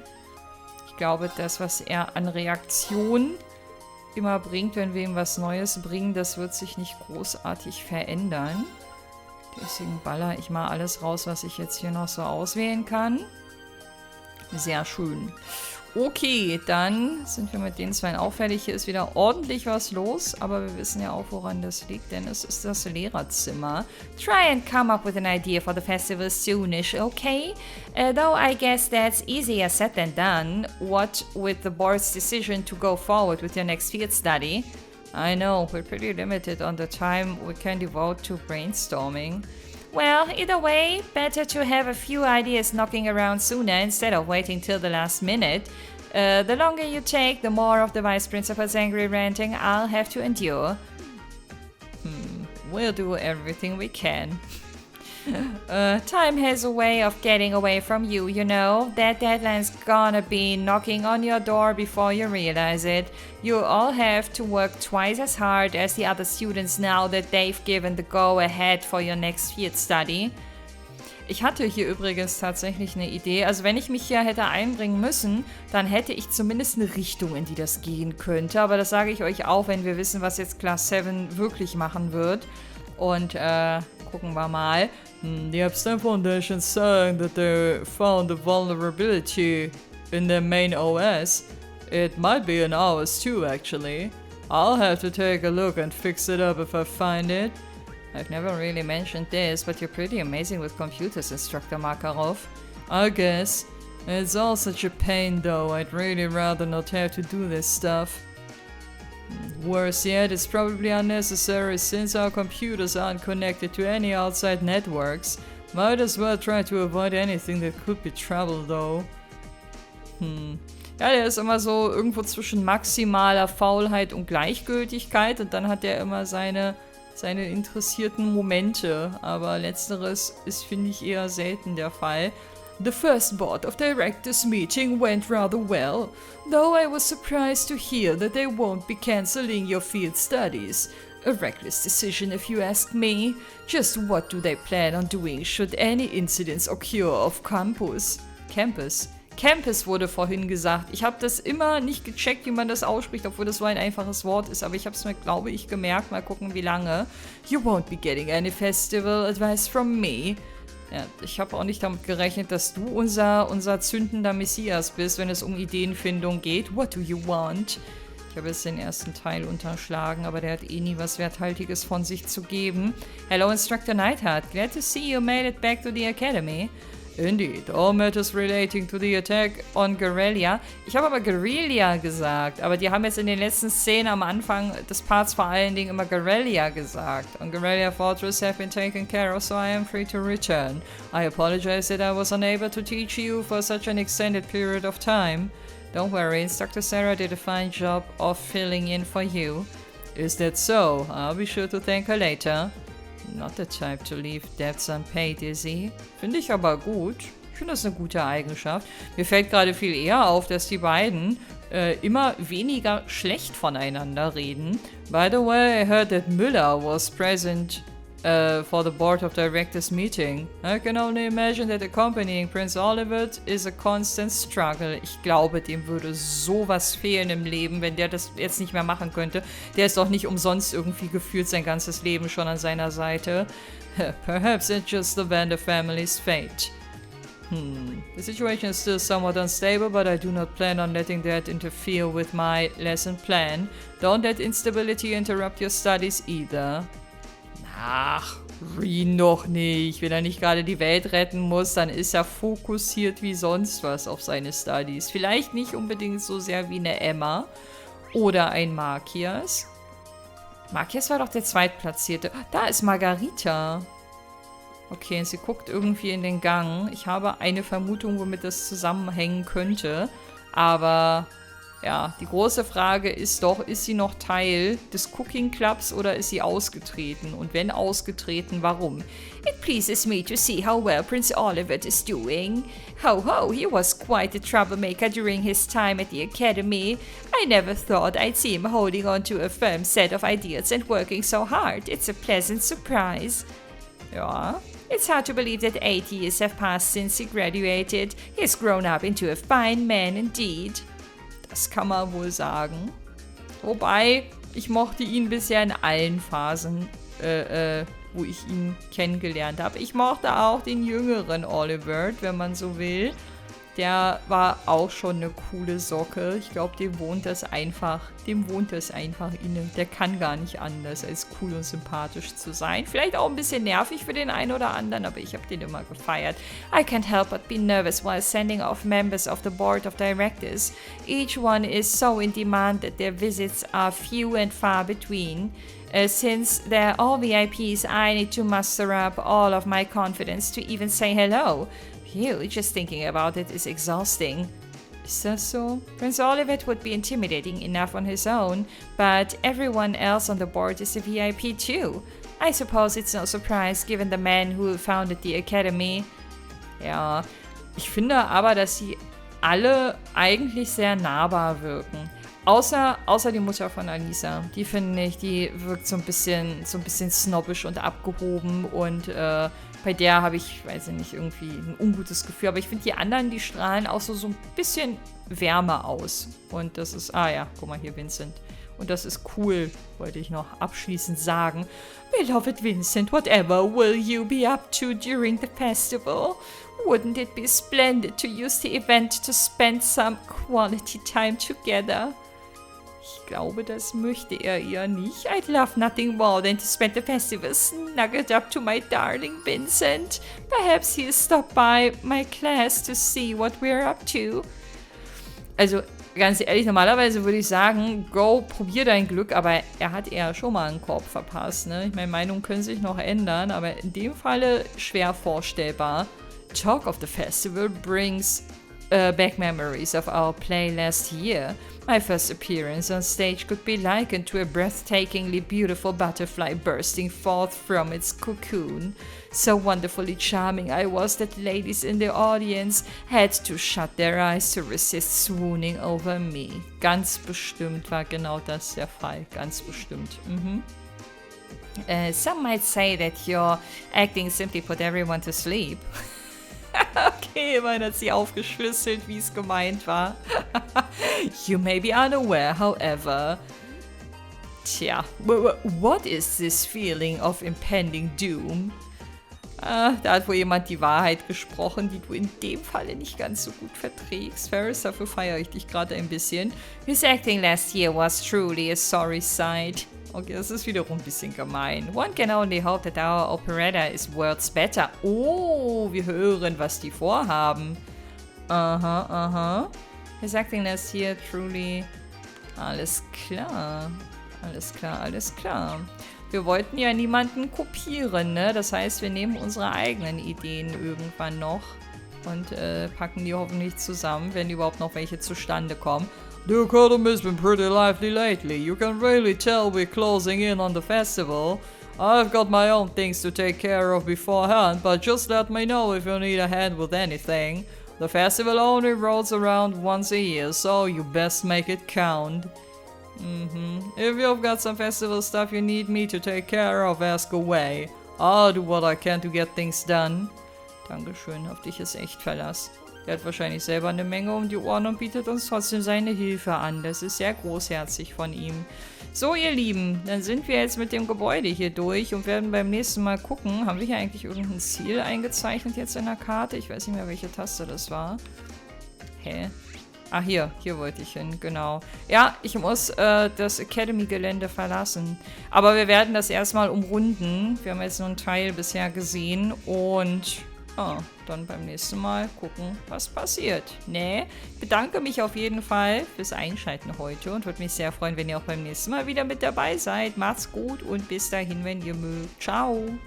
S1: Ich glaube, das, was er an Reaktion immer bringt, wenn wir ihm was Neues bringen, das wird sich nicht großartig verändern. Deswegen baller ich mal alles raus, was ich jetzt hier noch so auswählen kann. Sehr schön. Okay, dann sind wir mit den zwei auch fertig. Hier ist wieder ordentlich was los, aber wir wissen ja auch, woran das liegt, denn es ist das Lehrerzimmer. Try and come up with an idea for the festival soonish, okay? Though I guess that's easier said than done. What with the board's decision to go forward with your next field study? I know, we're pretty limited on the time we can devote to brainstorming. Well, either way, better to have a few ideas knocking around sooner instead of waiting till the last minute. The longer you take, the more of the Vice Principal's angry ranting I'll have to endure. We'll do everything we can. Time has a way of getting away from you, you know. That deadline's gonna be knocking on your door before you realize it. You all have to work twice as hard as the other students now that they've given the go-ahead for your next field study. Ich hatte hier übrigens tatsächlich eine Idee. Also wenn ich mich hier hätte einbringen müssen, dann hätte ich zumindest eine Richtung, in die das gehen könnte. Aber das sage ich euch auch, wenn wir wissen, was jetzt Class 7 wirklich machen wird. Und gucken wir mal. The Epstein Foundation saying that they found a vulnerability in their main OS. It might be in ours too, actually. I'll have to take a look and fix it up if I find it. I've never really mentioned this, but you're pretty amazing with computers, Instructor Makarov. I guess. It's all such a pain though, I'd really rather not have to do this stuff. Worse yet, it's probably unnecessary since our computers aren't connected to any outside networks. Might as well try to avoid anything that could be trouble though. Ja, der ist immer so irgendwo zwischen maximaler Faulheit und Gleichgültigkeit und dann hat er immer seine interessierten Momente, aber letzteres ist, finde ich, eher selten der Fall. The first board of directors meeting went rather well, though I was surprised to hear that they won't be cancelling your field studies. A reckless decision if you ask me. Just what do they plan on doing should any incidents occur off campus? Campus wurde vorhin gesagt. Ich habe das immer nicht gecheckt, wie man das ausspricht, obwohl das so ein einfaches Wort ist, aber ich habe es mir, glaube ich, gemerkt. Mal gucken, wie lange. You won't be getting any festival advice from me. Ja, ich habe auch nicht damit gerechnet, dass du unser zündender Messias bist, wenn es um Ideenfindung geht. What do you want? Ich habe jetzt den ersten Teil unterschlagen, aber der hat eh nie was Werthaltiges von sich zu geben. Hello, Instructor Neidhart. Glad to see you made it back to the academy. Indeed, all matters relating to the attack on Guerrilla. Ich habe aber Guerrilla gesagt, aber die haben jetzt in den letzten Szenen am Anfang des Parts vor allen Dingen immer Guerrilla gesagt. On Guerrilla Fortress have been taken care of, so I am free to return. I apologize that I was unable to teach you for such an extended period of time. Don't worry, Instructor Sarah did a fine job of filling in for you. Is that so? I'll be sure to thank her later. Not the type to leave debts unpaid, is he? Finde ich aber gut. Ich finde das eine gute Eigenschaft. Mir fällt gerade viel eher auf, dass die beiden immer weniger schlecht voneinander reden. By the way, I heard that Müller was present for the board of directors meeting. I can only imagine that accompanying Prince Oliver is a constant struggle. Ich glaube, dem würde sowas fehlen im Leben, wenn der das jetzt nicht mehr machen könnte. Der ist doch nicht umsonst irgendwie gefühlt sein ganzes Leben schon an seiner Seite. Perhaps it's just the Vander family's fate. The situation is still somewhat unstable, but I do not plan on letting that interfere with my lesson plan. Don't let instability interrupt your studies either. Ach, Reen doch nicht. Wenn er nicht gerade die Welt retten muss, dann ist er fokussiert wie sonst was auf seine Studies. Vielleicht nicht unbedingt so sehr wie eine Emma oder ein Markias. Markias war doch der Zweitplatzierte. Da ist Margarita. Okay, sie guckt irgendwie in den Gang. Ich habe eine Vermutung, womit das zusammenhängen könnte. Aber ja, die große Frage ist doch, ist sie noch Teil des Cooking Clubs oder ist sie ausgetreten? Und wenn ausgetreten, warum? It pleases me to see how well Prince Oliver is doing. Ho ho, he was quite a troublemaker during his time at the academy. I never thought I'd see him holding on to a firm set of ideas and working so hard. It's a pleasant surprise. Ja. It's hard to believe that 8 years have passed since he graduated. He's grown up into a fine man indeed. Das kann man wohl sagen. Wobei, ich mochte ihn bisher in allen Phasen, wo ich ihn kennengelernt habe. Ich mochte auch den jüngeren Oliver, wenn man so will. Der war auch schon eine coole Socke. Ich glaube, dem wohnt das einfach inne. Der kann gar nicht anders, als cool und sympathisch zu sein. Vielleicht auch ein bisschen nervig für den einen oder anderen, aber ich habe den immer gefeiert. I can't help but be nervous while sending off members of the board of directors. Each one is so in demand that their visits are few and far between. Since they're all VIPs, I need to muster up all of my confidence to even say hello. Phew, just thinking about it is exhausting. Is that so? Prince Olivet would be intimidating enough on his own, but everyone else on the board is a VIP too. I suppose it's no surprise given the man who founded the Academy. Ja, ich finde aber, dass sie alle eigentlich sehr nahbar wirken. Außer die Mutter von Alisa. Die finde ich, die wirkt so ein bisschen snobbisch und abgehoben und bei der habe ich, weiß ich nicht, irgendwie ein ungutes Gefühl. Aber ich finde, die anderen, die strahlen auch so ein bisschen Wärme aus. Und das ist, ja, guck mal hier, Vincent. Und das ist cool, wollte ich noch abschließend sagen. Beloved Vincent, whatever will you be up to during the festival? Wouldn't it be splendid to use the event to spend some quality time together? Ich glaube, das möchte er eher nicht. I'd love nothing more than to spend the festival snuggled up to my darling Vincent. Perhaps he'll stop by my class to see what we're up to. Also, ganz ehrlich, normalerweise würde ich sagen, go, probier dein Glück, aber er hat eher schon mal einen Korb verpasst, ne? Ich meine, Meinungen können sich noch ändern, aber in dem Falle schwer vorstellbar. Talk of the festival brings back memories of our play last year. My first appearance on stage could be likened to a breathtakingly beautiful butterfly bursting forth from its cocoon. So wonderfully charming I was that ladies in the audience had to shut their eyes to resist swooning over me. Ganz bestimmt war genau das der Fall. Ganz bestimmt. Some might say that your acting simply put everyone to sleep. Okay, immerhin hat sie aufgeschlüsselt, wie es gemeint war. You may be unaware, however. Tja, what is this feeling of impending doom? Da hat wohl jemand die Wahrheit gesprochen, die du in dem Falle nicht ganz so gut verträgst. Ferris, dafür feiere ich dich gerade ein bisschen. His acting last year was truly a sorry sight. Okay, das ist wiederum ein bisschen gemein. One can only hope that our operetta is worlds better. Oh, wir hören, was die vorhaben. Aha, aha. His actingness here truly... Alles klar. Alles klar, alles klar. Wir wollten ja niemanden kopieren, ne? Das heißt, wir nehmen unsere eigenen Ideen irgendwann noch und packen die hoffentlich zusammen, wenn überhaupt noch welche zustande kommen. The Academy's been pretty lively lately. You can really tell we're closing in on the festival. I've got my own things to take care of beforehand, but just let me know if you need a hand with anything. The festival only rolls around once a year, so you best make it count. If you've got some festival stuff you need me to take care of, ask away. I'll do what I can to get things done. Dankeschön, auf dich ist echt Verlass. Der hat wahrscheinlich selber eine Menge um die Ohren und bietet uns trotzdem seine Hilfe an. Das ist sehr großherzig von ihm. So, ihr Lieben, dann sind wir jetzt mit dem Gebäude hier durch und werden beim nächsten Mal gucken. Haben wir hier eigentlich irgendein Ziel eingezeichnet jetzt in der Karte? Ich weiß nicht mehr, welche Taste das war. Hä? Ah, hier wollte ich hin, genau. Ja, ich muss das Academy-Gelände verlassen. Aber wir werden das erstmal umrunden. Wir haben jetzt nur einen Teil bisher gesehen und dann beim nächsten Mal gucken, was passiert. Ne? Ich bedanke mich auf jeden Fall fürs Einschalten heute und würde mich sehr freuen, wenn ihr auch beim nächsten Mal wieder mit dabei seid. Macht's gut und bis dahin, wenn ihr mögt. Ciao!